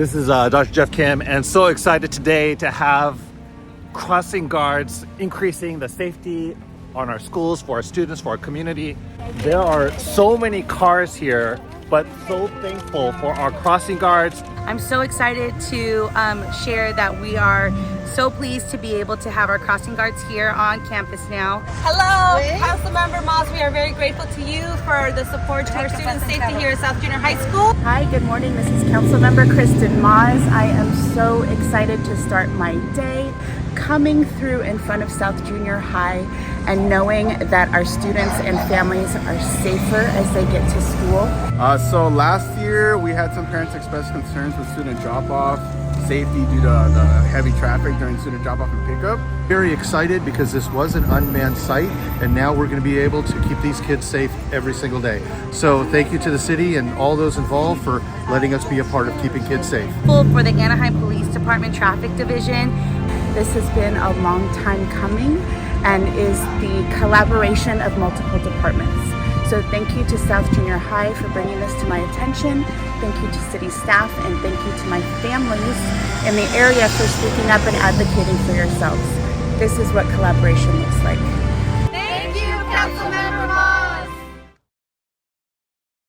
This is Dr. Jeff Kim, and so excited today to have crossing guards increasing the safety on our schools, for our students, for our community. There are so many cars here, but so thankful for our crossing guards. I'm so excited to share that we are so pleased to be able to have our crossing guards here on campus now. Hello, Councilmember Maahs. We are very grateful to you for the support to our students' safety here at South Junior High School. Hi, good morning. This is Councilmember Kristen Maahs. I am so excited to start my day coming through in front of South Junior High and knowing that our students and families are safer as they get to school. So last year we had some parents express concerns with student drop-off, safety due to the heavy traffic during student drop-off and pickup. Very excited because this was an unmanned site, and now we're going to be able to keep these kids safe every single day. So thank you to the city and all those involved for letting us be a part of keeping kids safe. For the Anaheim Police Department Traffic Division, This has been a long time coming and is the collaboration of multiple departments. So thank you to South Junior High for bringing this to my attention. Thank you to city staff, and thank you to my families in the area for speaking up and advocating for yourselves. This is what collaboration looks like. Thank you, Councilmember.